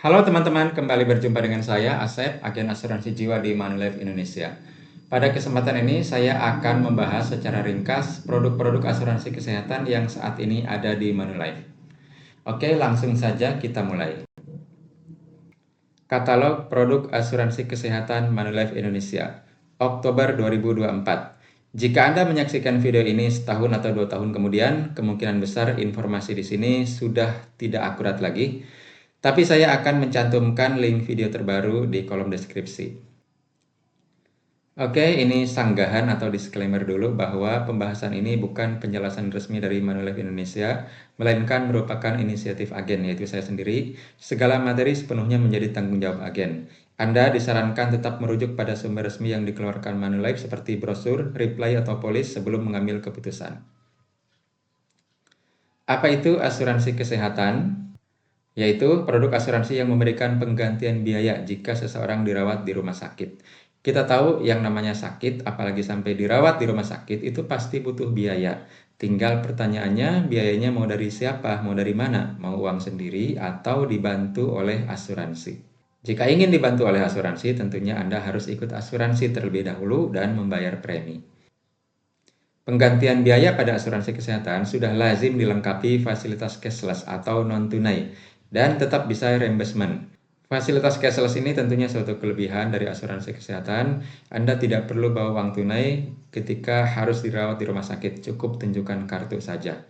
Halo teman-teman, kembali berjumpa dengan saya, Asep, agen asuransi jiwa di Manulife Indonesia. Pada kesempatan ini, saya akan membahas secara ringkas produk-produk asuransi kesehatan yang saat ini ada di Manulife. Oke, langsung saja kita mulai. Katalog produk asuransi kesehatan Manulife Indonesia, Oktober 2024. Jika Anda menyaksikan video ini setahun atau 2 tahun kemudian, kemungkinan besar informasi di sini sudah tidak akurat lagi. Tapi saya akan mencantumkan link video terbaru di kolom deskripsi. Oke, ini sanggahan atau disclaimer dulu bahwa pembahasan ini bukan penjelasan resmi dari Manulife Indonesia, melainkan merupakan inisiatif agen, yaitu saya sendiri. Segala materi sepenuhnya menjadi tanggung jawab agen. Anda disarankan tetap merujuk pada sumber resmi yang dikeluarkan Manulife seperti brosur, reply, atau polis sebelum mengambil keputusan. Apa itu asuransi kesehatan? Yaitu produk asuransi yang memberikan penggantian biaya jika seseorang dirawat di rumah sakit. Kita tahu yang namanya sakit, apalagi sampai dirawat di rumah sakit, itu pasti butuh biaya. Tinggal pertanyaannya, biayanya mau dari siapa, mau dari mana? Mau uang sendiri atau dibantu oleh asuransi? Jika ingin dibantu oleh asuransi, tentunya Anda harus ikut asuransi terlebih dahulu dan membayar premi. Penggantian biaya pada asuransi kesehatan sudah lazim dilengkapi fasilitas cashless atau non-tunai dan tetap bisa reimbursement. Fasilitas cashless ini tentunya suatu kelebihan dari asuransi kesehatan. Anda tidak perlu bawa uang tunai ketika harus dirawat di rumah sakit, cukup tunjukkan kartu saja.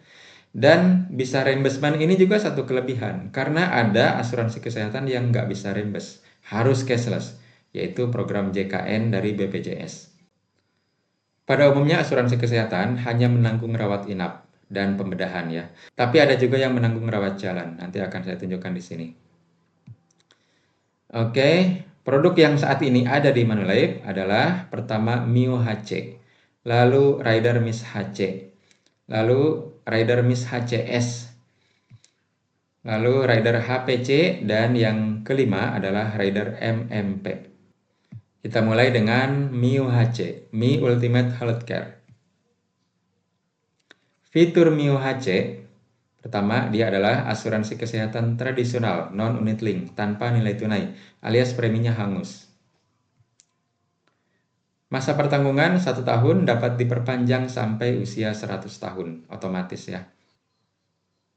Dan bisa reimbursement ini juga satu kelebihan, karena ada asuransi kesehatan yang nggak bisa reimburse, harus cashless, yaitu program JKN dari BPJS. Pada umumnya asuransi kesehatan hanya menanggung rawat inap dan pembedahan ya. Tapi ada juga yang menanggung rawat jalan. Nanti akan saya tunjukkan di sini. Oke, produk yang saat ini ada di Manulife adalah pertama Mio HC, lalu Rider Miss HC, lalu Rider Miss HCS, lalu Rider HPC, dan yang kelima adalah Rider MMP. Kita mulai dengan Mio HC, Mi Ultimate Healthcare. Fitur Mio HC, pertama, dia adalah asuransi kesehatan tradisional, non-unit link, tanpa nilai tunai, alias preminya hangus. Masa pertanggungan 1 tahun dapat diperpanjang sampai usia 100 tahun, otomatis ya.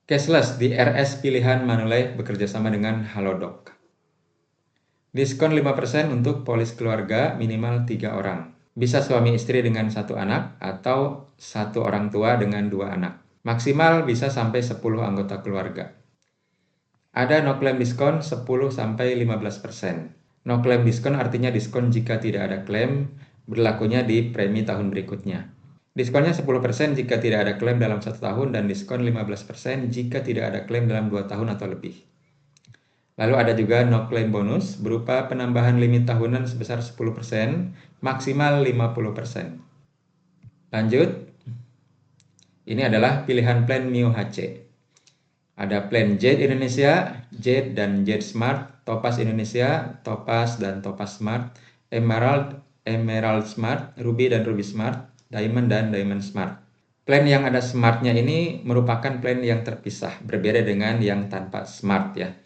Cashless di RS pilihan Manulife bekerjasama dengan Halodoc. Diskon 5% untuk polis keluarga minimal 3 orang. Bisa suami istri dengan 1 anak atau 1 orang tua dengan 2 anak. Maksimal bisa sampai 10 anggota keluarga. Ada no claim diskon 10-15%. No claim diskon artinya diskon jika tidak ada klaim, berlakunya di premi tahun berikutnya. Diskonnya 10% jika tidak ada klaim dalam 1 tahun dan diskon 15% jika tidak ada klaim dalam 2 tahun atau lebih. Lalu ada juga no claim bonus berupa penambahan limit tahunan sebesar 10%, maksimal 50%. Lanjut, ini adalah pilihan plan Mio HC. Ada plan Jet Indonesia, Jet dan Jet Smart, Topaz Indonesia, Topaz dan Topaz Smart, Emerald, Emerald Smart, Ruby dan Ruby Smart, Diamond dan Diamond Smart. Plan yang ada Smartnya ini merupakan plan yang terpisah, berbeda dengan yang tanpa Smart ya.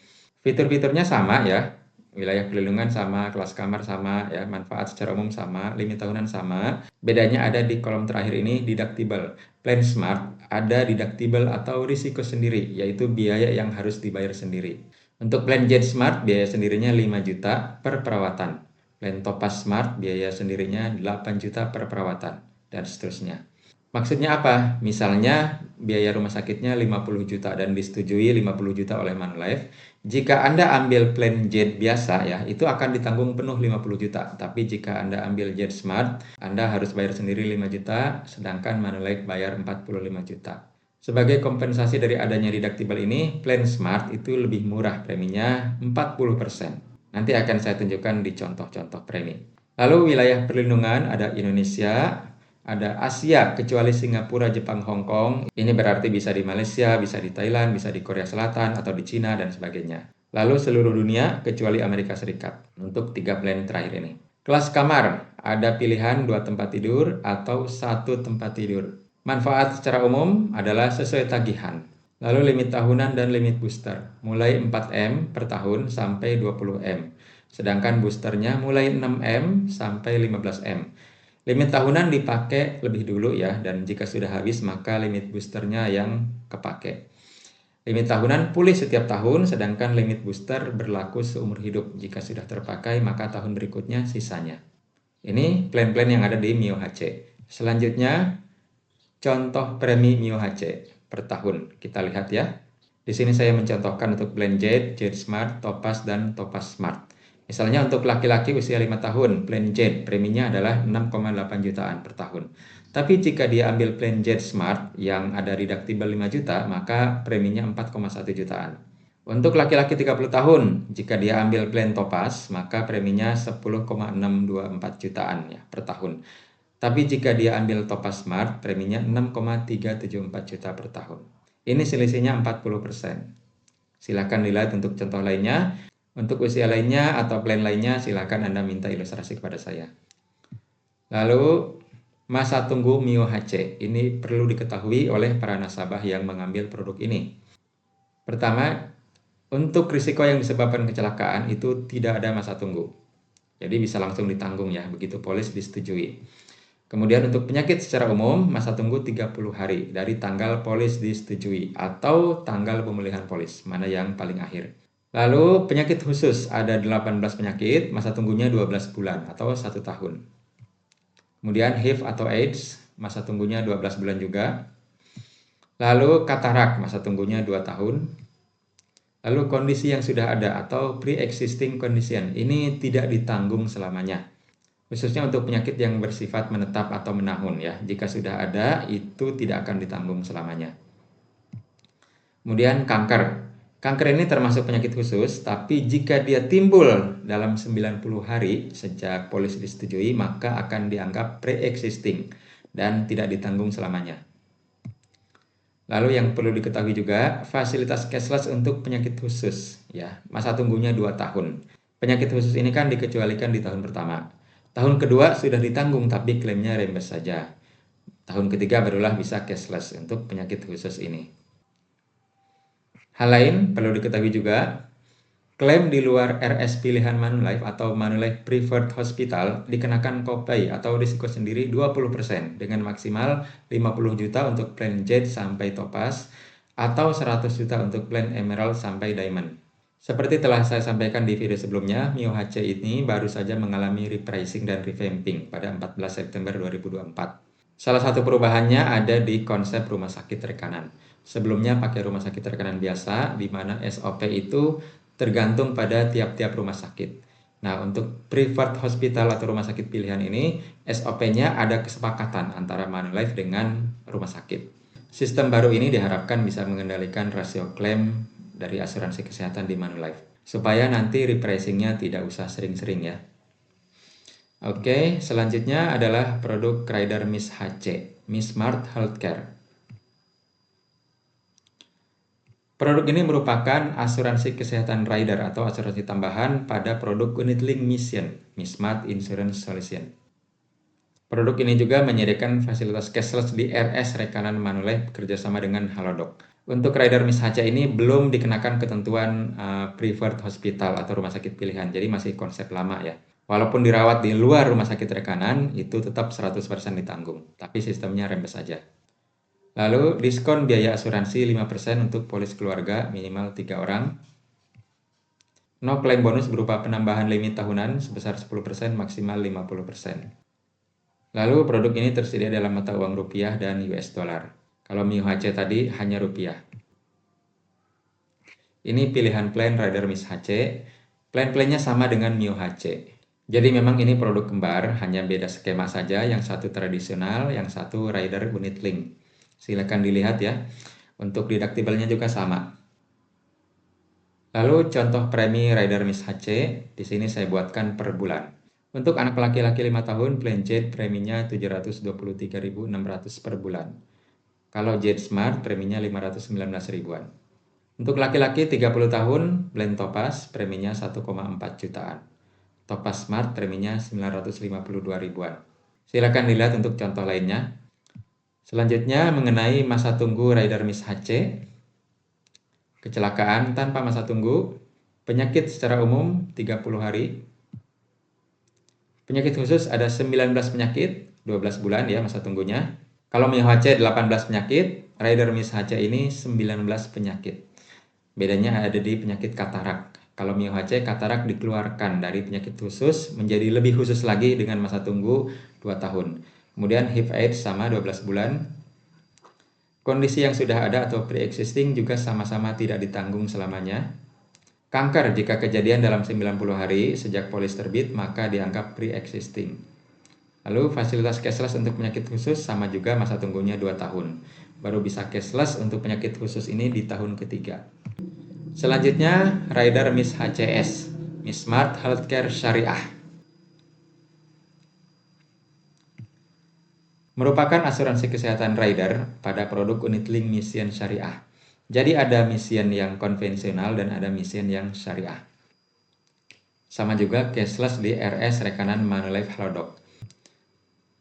Fitur-fiturnya sama ya, wilayah perlindungan sama, kelas kamar sama ya, manfaat secara umum sama, limit tahunan sama. Bedanya ada di kolom terakhir ini, deductible. Plan Smart ada deductible atau risiko sendiri, yaitu biaya yang harus dibayar sendiri. Untuk plan Jet Smart, biaya sendirinya 5 juta per perawatan. Plan Topaz Smart, biaya sendirinya 8 juta per perawatan, dan seterusnya. Maksudnya apa? Misalnya biaya rumah sakitnya 50 juta dan disetujui 50 juta oleh Manulife. Jika Anda ambil plan Jet biasa ya, itu akan ditanggung penuh 50 juta. Tapi jika Anda ambil Jet Smart, Anda harus bayar sendiri 5 juta, sedangkan Manulife bayar 45 juta. Sebagai kompensasi dari adanya deductible ini, plan Smart itu lebih murah preminya 40%. Nanti akan saya tunjukkan di contoh-contoh premi. Lalu wilayah perlindungan ada Indonesia, ada Asia kecuali Singapura, Jepang, Hong Kong. Ini berarti bisa di Malaysia, bisa di Thailand, bisa di Korea Selatan, atau di Cina, dan sebagainya. Lalu seluruh dunia kecuali Amerika Serikat untuk 3 plan terakhir ini. Kelas kamar, ada pilihan 2 tempat tidur atau 1 tempat tidur. Manfaat secara umum adalah sesuai tagihan. Lalu limit tahunan dan limit booster, mulai 4M per tahun sampai 20M. Sedangkan boosternya mulai 6M sampai 15M. Limit tahunan dipakai lebih dulu ya, dan jika sudah habis maka limit boosternya yang kepake. Limit tahunan pulih setiap tahun, sedangkan limit booster berlaku seumur hidup. Jika sudah terpakai maka tahun berikutnya sisanya. Ini plan-plan yang ada di Mio HC. Selanjutnya, contoh premi Mio HC per tahun. Kita lihat ya. Di sini saya mencontohkan untuk plan Jade, Jade Smart, Topaz, dan Topaz Smart. Misalnya untuk laki-laki usia 5 tahun, plan Jade preminya adalah 6,8 jutaan per tahun. Tapi jika dia ambil plan Jade Smart yang ada deductible 5 juta, maka preminya 4,1 jutaan. Untuk laki-laki 30 tahun, jika dia ambil plan Topaz, maka preminya 10,624 jutaan ya per tahun. Tapi jika dia ambil Topaz Smart, preminya 6,374 juta per tahun. Ini selisihnya 40%. Silakan dilihat untuk contoh lainnya. Untuk usia lainnya atau plan lainnya, silakan Anda minta ilustrasi kepada saya. Lalu, masa tunggu Mio HC. Ini perlu diketahui oleh para nasabah yang mengambil produk ini. Pertama, untuk risiko yang disebabkan kecelakaan itu tidak ada masa tunggu. Jadi bisa langsung ditanggung ya, begitu polis disetujui. Kemudian untuk penyakit secara umum, masa tunggu 30 hari dari tanggal polis disetujui atau tanggal pemulihan polis, mana yang paling akhir. Lalu penyakit khusus, ada 18 penyakit, masa tunggunya 12 bulan atau 1 tahun. Kemudian HIV atau AIDS, masa tunggunya 12 bulan juga. Lalu katarak, masa tunggunya 2 tahun. Lalu kondisi yang sudah ada atau pre-existing condition, ini tidak ditanggung selamanya. Khususnya untuk penyakit yang bersifat menetap atau menahun ya. Jika sudah ada, itu tidak akan ditanggung selamanya. Kemudian kanker. Kanker ini termasuk penyakit khusus, tapi jika dia timbul dalam 90 hari sejak polis disetujui, maka akan dianggap pre-existing dan tidak ditanggung selamanya. Lalu yang perlu diketahui juga, fasilitas cashless untuk penyakit khusus ya. Masa tunggunya 2 tahun. Penyakit khusus ini kan dikecualikan di tahun pertama. Tahun kedua sudah ditanggung tapi klaimnya reimburse saja. Tahun ketiga barulah bisa cashless untuk penyakit khusus ini. Hal lain perlu diketahui juga, klaim di luar RS pilihan Manulife atau Manulife Preferred Hospital dikenakan copay atau risiko sendiri 20% dengan maksimal 50 juta untuk plan Jade sampai Topaz atau 100 juta untuk plan Emerald sampai Diamond. Seperti telah saya sampaikan di video sebelumnya, Mio HC ini baru saja mengalami repricing dan revamping pada 14 September 2024. Salah satu perubahannya ada di konsep rumah sakit rekanan. Sebelumnya pakai rumah sakit rekanan biasa, di mana SOP itu tergantung pada tiap-tiap rumah sakit. Nah, untuk preferred hospital atau rumah sakit pilihan ini, SOP-nya ada kesepakatan antara Manulife dengan rumah sakit. Sistem baru ini diharapkan bisa mengendalikan rasio klaim dari asuransi kesehatan di Manulife, supaya nanti repricing-nya tidak usah sering-sering ya. Oke, selanjutnya adalah produk rider Miss HC, Miss Smart Healthcare. Produk ini merupakan asuransi kesehatan rider atau asuransi tambahan pada produk unit link mission, Miss Smart Insurance Solution. Produk ini juga menyediakan fasilitas cashless di RS rekanan Manulife bekerjasama dengan Halodoc. Untuk rider Miss HC ini belum dikenakan ketentuan preferred hospital atau rumah sakit pilihan, jadi masih konsep lama ya. Walaupun dirawat di luar rumah sakit rekanan, itu tetap 100% ditanggung, tapi sistemnya reimburse saja. Lalu diskon biaya asuransi 5% untuk polis keluarga minimal 3 orang. No claim bonus berupa penambahan limit tahunan sebesar 10% maksimal 50%. Lalu produk ini tersedia dalam mata uang rupiah dan US dollar. Kalau Mio HC tadi hanya rupiah. Ini pilihan plan rider Miss HC. Plan-plannya sama dengan Mio HC. Jadi memang ini produk kembar, hanya beda skema saja. Yang satu tradisional, yang satu rider unit link. Silakan dilihat ya. Untuk deductible-nya juga sama. Lalu contoh premi rider Miss HC, di sini saya buatkan per bulan. Untuk anak laki-laki 5 tahun, plan Jade preminya 723.600 per bulan. Kalau Jade Smart preminya 519 ribuan. Untuk laki-laki 30 tahun, plan Topaz preminya 1,4 jutaan. Topaz Smart preminya 952 ribuan. Silakan dilihat untuk contoh lainnya. Selanjutnya mengenai masa tunggu rider Miss HC. kecelakaan tanpa masa tunggu, penyakit secara umum 30 hari, penyakit khusus ada 19 penyakit, 12 bulan ya masa tunggunya. Kalau Mio HC 18 penyakit, Rider Miss HC ini 19 penyakit. Bedanya ada di penyakit katarak. Kalau Mio HC, katarak dikeluarkan dari penyakit khusus menjadi lebih khusus lagi dengan masa tunggu 2 tahun. Kemudian HIV AIDS sama 12 bulan. Kondisi yang sudah ada atau pre-existing juga sama-sama tidak ditanggung selamanya. Kanker jika kejadian dalam 90 hari sejak polis terbit maka dianggap pre-existing. Lalu fasilitas cashless untuk penyakit khusus sama juga masa tunggunya 2 tahun. Baru bisa cashless untuk penyakit khusus ini di tahun ketiga. Selanjutnya, Rider Miss HCS, Miss Smart Healthcare Syariah. Merupakan asuransi kesehatan rider pada produk unit link Mission Syariah. Jadi ada mission yang konvensional dan ada mission yang syariah. Sama juga cashless di RS Rekanan Manulife Halodoc.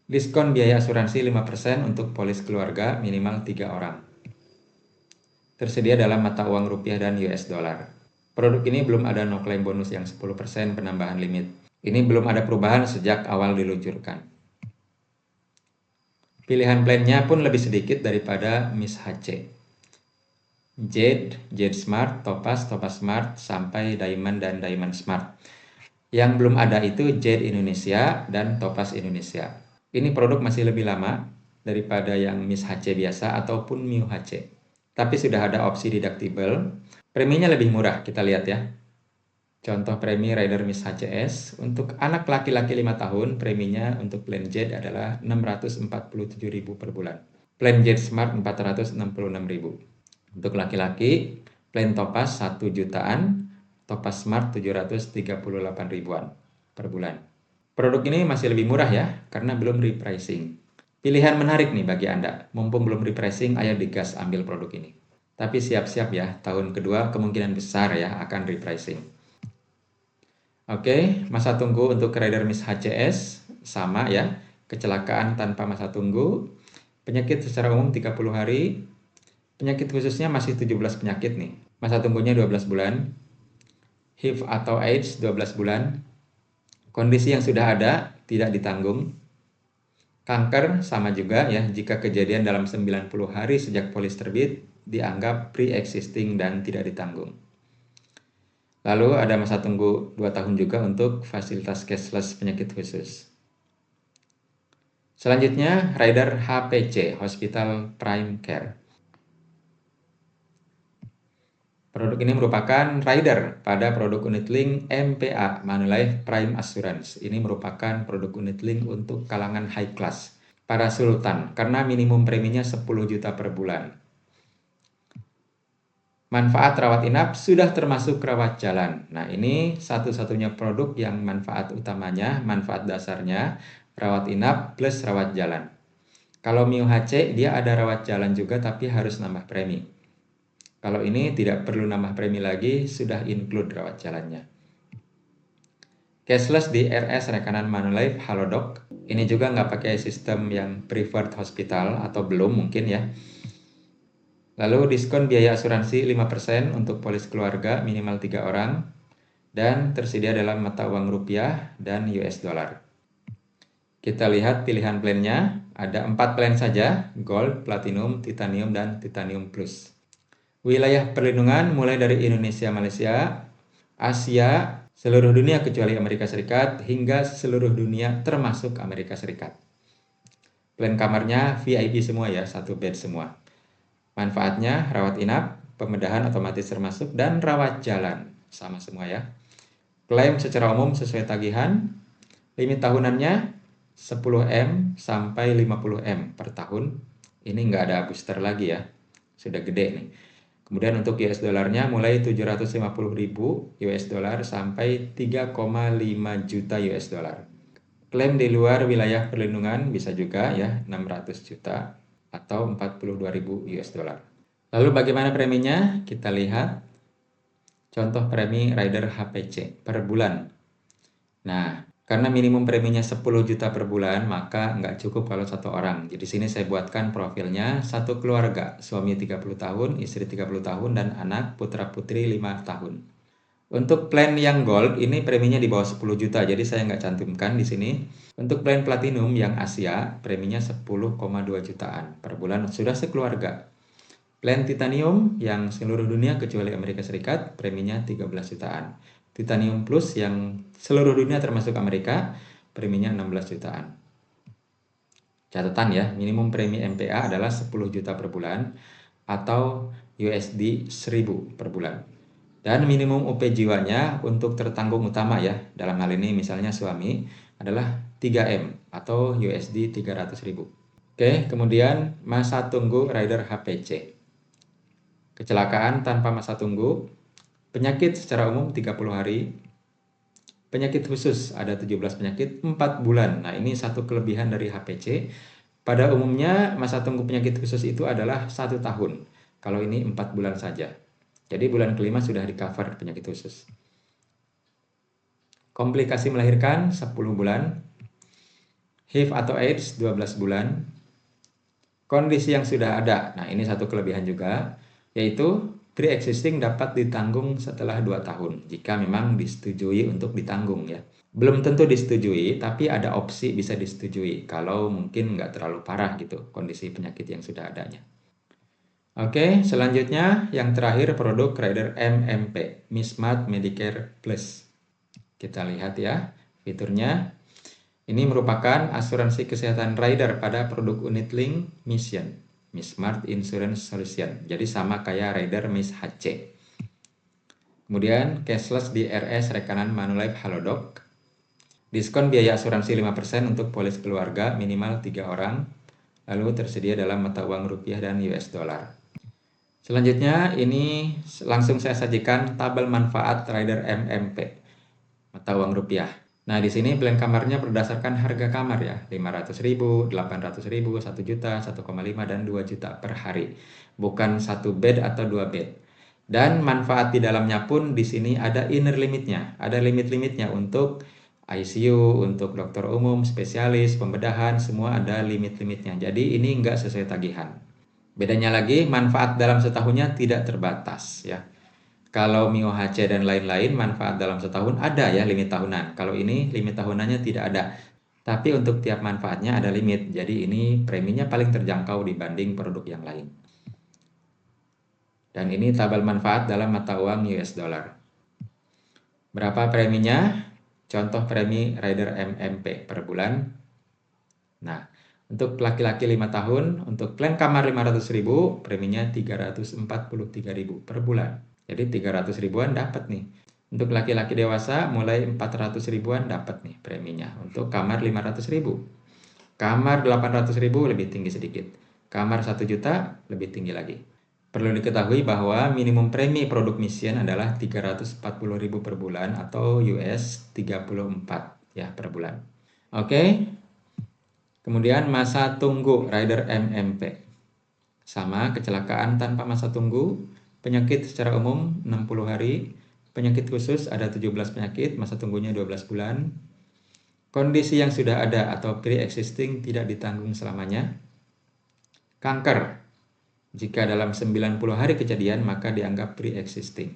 Diskon biaya asuransi 5% untuk polis keluarga minimal 3 orang. Tersedia dalam mata uang rupiah dan US dollar. Produk ini belum ada no claim bonus yang 10% penambahan limit. Ini belum ada perubahan sejak awal diluncurkan. Pilihan plannya pun lebih sedikit daripada Miss HC. Jade, Jade Smart, Topaz, Topaz Smart, sampai Diamond dan Diamond Smart. Yang belum ada itu Jade Indonesia dan Topaz Indonesia. Ini produk masih lebih lama daripada yang Miss HC biasa ataupun Mio HC. Tapi sudah ada opsi deductible. Preminya lebih murah, kita lihat ya. Contoh premi Rider Miss HCS, untuk anak laki-laki 5 tahun, preminya untuk plan Jade adalah 647.000 per bulan. Plan Jade Smart 466.000. Untuk laki-laki, plan Topaz 1 jutaan, Topaz Smart 738 ribuan per bulan. Produk ini masih lebih murah ya, karena belum repricing. Pilihan menarik nih bagi Anda, mumpung belum repricing, ayo digas ambil produk ini. Tapi siap-siap ya, tahun kedua kemungkinan besar ya akan repricing. Oke, masa tunggu untuk Rider Miss HCS sama ya, kecelakaan tanpa masa tunggu, penyakit secara umum 30 hari, penyakit khususnya masih 17 penyakit nih, masa tunggunya 12 bulan, HIV atau AIDS 12 bulan, kondisi yang sudah ada tidak ditanggung, kanker sama juga ya, jika kejadian dalam 90 hari sejak polis terbit, dianggap pre-existing dan tidak ditanggung. Lalu ada masa tunggu 2 tahun juga untuk fasilitas cashless penyakit khusus. Selanjutnya, Rider HPC, Hospital Prime Care. Produk ini merupakan rider pada produk unit link MPA, Manulife Prime Assurance. Ini merupakan produk unit link untuk kalangan high class, para sultan, karena minimum preminya 10 juta per bulan. Manfaat rawat inap sudah termasuk rawat jalan. Nah, ini satu-satunya produk yang manfaat utamanya, manfaat dasarnya, rawat inap plus rawat jalan. Kalau Mio HC, dia ada rawat jalan juga tapi harus nambah premi. Kalau ini tidak perlu nambah premi lagi, sudah include rawat jalannya. Cashless di RS Rekanan Manulife Halodoc. Ini juga nggak pakai sistem yang preferred hospital atau belum mungkin ya. Lalu diskon biaya asuransi 5% untuk polis keluarga minimal 3 orang dan tersedia dalam mata uang rupiah dan US dollar. Kita lihat pilihan plannya, ada 4 plan saja, Gold, Platinum, Titanium, dan Titanium Plus. Wilayah perlindungan mulai dari Indonesia, Malaysia, Asia, seluruh dunia kecuali Amerika Serikat, hingga seluruh dunia termasuk Amerika Serikat. Plan kamarnya VIP semua ya, 1 bed semua. Manfaatnya rawat inap, pembedahan otomatis termasuk, dan rawat jalan. Sama semua ya. Klaim secara umum sesuai tagihan. Limit tahunannya 10M sampai 50M per tahun. Ini nggak ada booster lagi ya. Sudah gede nih. Kemudian untuk US dollarnya mulai 750.000 US dollar sampai 3,5 juta US dollar. Klaim di luar wilayah perlindungan bisa juga ya, 600 juta. Atau 42.000 US dollar. Lalu bagaimana preminya? Kita lihat contoh premi Rider HPC per bulan. Nah, Karena minimum preminya 10 juta per bulan, maka nggak cukup kalau satu orang. Jadi sini saya buatkan profilnya satu keluarga, suami 30 tahun, istri 30 tahun, dan anak putra-putri 5 tahun. Untuk plan yang gold, ini preminya di bawah 10 juta, jadi saya nggak cantumkan di sini. Untuk plan platinum yang Asia, preminya 10,2 jutaan per bulan, sudah sekeluarga. Plan titanium yang seluruh dunia kecuali Amerika Serikat, preminya 13 jutaan. Titanium Plus yang seluruh dunia termasuk Amerika, preminya 16 jutaan. Catatan ya, minimum premi MPA adalah 10 juta per bulan atau USD 1000 per bulan. Dan minimum UP jiwanya untuk tertanggung utama ya, dalam hal ini misalnya suami, adalah 3M atau USD 300.000. Oke, kemudian masa tunggu rider HPC. Kecelakaan tanpa masa tunggu, penyakit secara umum 30 hari, penyakit khusus ada 17 penyakit 4 bulan. Nah, ini satu kelebihan dari HPC. Pada umumnya masa tunggu penyakit khusus itu adalah 1 tahun. Kalau ini 4 bulan saja. Jadi bulan kelima sudah di cover penyakit khusus. Komplikasi melahirkan 10 bulan. HIV atau AIDS 12 bulan. Kondisi yang sudah ada. Nah, ini satu kelebihan juga, yaitu pre-existing dapat ditanggung setelah 2 tahun jika memang disetujui untuk ditanggung ya. Belum tentu disetujui, tapi ada opsi bisa disetujui kalau mungkin nggak terlalu parah gitu kondisi penyakit yang sudah adanya. Oke, selanjutnya yang terakhir produk rider MMP, Mismart Medicare Plus. Kita lihat ya fiturnya. Ini merupakan asuransi kesehatan rider pada produk unit link Mission, Mismart Insurance Solution. Jadi sama kayak rider Miss HC. Kemudian cashless di RS Rekanan Manulife Halodoc. Diskon biaya asuransi 5% untuk polis keluarga minimal 3 orang. Lalu tersedia dalam mata uang rupiah dan US dollar. Selanjutnya ini langsung saya sajikan tabel manfaat rider MMP mata uang rupiah. Nah, di sini plan kamarnya berdasarkan harga kamar ya, 500.000, 800.000, 1 juta, 1,5 dan 2 juta per hari. Bukan satu bed atau 2 bed. Dan manfaat di dalamnya pun di sini ada inner limitnya, ada limit-limitnya untuk ICU, untuk dokter umum, spesialis, pembedahan, semua ada limit-limitnya. Jadi ini enggak sesuai tagihan. Bedanya lagi, manfaat dalam setahunnya tidak terbatas ya. Kalau Mio HC dan lain-lain, manfaat dalam setahun ada ya limit tahunan. Kalau ini limit tahunannya tidak ada. Tapi untuk tiap manfaatnya ada limit. Jadi ini preminya paling terjangkau dibanding produk yang lain. Dan ini tabel manfaat dalam mata uang US dollar. Berapa preminya? Contoh premi rider MMP per bulan. Nah, untuk laki-laki 5 tahun, untuk plan kamar 500.000, preminya 343.000 per bulan. Jadi 300 ribuan dapat nih. Untuk laki-laki dewasa mulai 400 ribuan dapat nih preminya. Untuk kamar 500.000. Kamar 800.000 lebih tinggi sedikit. Kamar 1 juta lebih tinggi lagi. Perlu diketahui bahwa minimum premi produk Mission adalah 340.000 per bulan atau US 34 ya per bulan. Oke. Kemudian masa tunggu rider MMP. Sama kecelakaan tanpa masa tunggu. Penyakit secara umum 60 hari, penyakit khusus ada 17 penyakit, masa tunggunya 12 bulan. Kondisi yang sudah ada atau pre-existing tidak ditanggung selamanya. Kanker, jika dalam 90 hari kejadian maka dianggap pre-existing.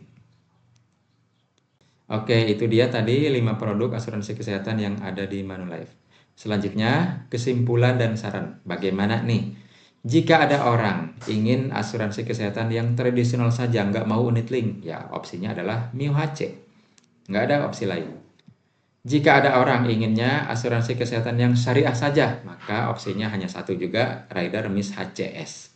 Oke, itu dia tadi 5 produk asuransi kesehatan yang ada di Manulife. Selanjutnya, kesimpulan dan saran. Bagaimana nih? Jika ada orang ingin asuransi kesehatan yang tradisional saja, nggak mau unit link, ya opsinya adalah Mio HC. Nggak ada opsi lain. Jika ada orang inginnya asuransi kesehatan yang syariah saja, maka opsinya hanya satu juga, rider Miss HCS,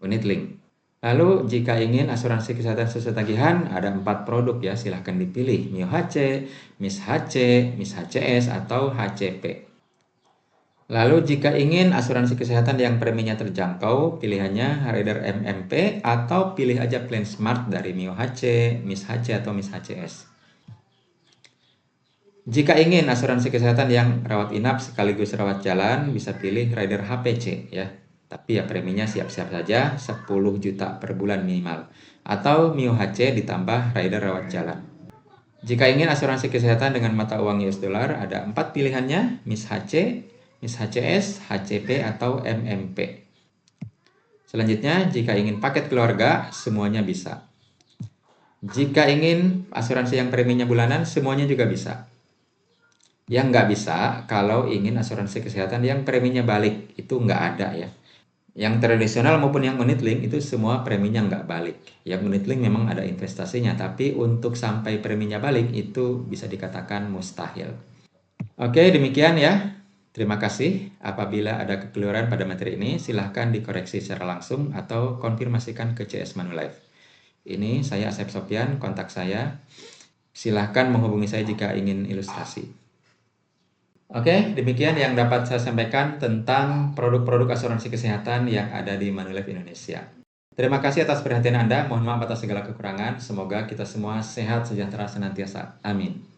unit link. Lalu jika ingin asuransi kesehatan sesuai tagihan, ada 4 produk ya, silahkan dipilih. Mio HC, Miss HC, Miss HCS, atau HCP. Lalu jika ingin asuransi kesehatan yang preminya terjangkau, pilihannya rider MMP atau pilih aja plan Smart dari Mio HC, Miss HC atau Miss HCS. Jika ingin asuransi kesehatan yang rawat inap sekaligus rawat jalan, bisa pilih rider HPC ya. Tapi ya preminya siap-siap saja 10 juta per bulan minimal. Atau Mio HC ditambah rider rawat jalan. Jika ingin asuransi kesehatan dengan mata uang US dollar, ada 4 pilihannya, MIS HC, MIS HCS, HCP, atau MMP. Selanjutnya, jika ingin paket keluarga, semuanya bisa. Jika ingin asuransi yang preminya bulanan, semuanya juga bisa. Yang nggak bisa, kalau ingin asuransi kesehatan yang preminya balik, itu nggak ada ya. Yang tradisional maupun yang unit link itu semua preminya nggak balik. Yang unit link memang ada investasinya, tapi untuk sampai preminya balik itu bisa dikatakan mustahil. Oke, demikian ya. Terima kasih. Apabila ada kekeliruan pada materi ini, silahkan dikoreksi secara langsung atau konfirmasikan ke CS Manulife. Ini saya Asep Sopyan, kontak saya. Silahkan menghubungi saya jika ingin ilustrasi. Oke, demikian yang dapat saya sampaikan tentang produk-produk asuransi kesehatan yang ada di Manulife Indonesia. Terima kasih atas perhatian Anda. Mohon maaf atas segala kekurangan. Semoga kita semua sehat, sejahtera senantiasa. Amin.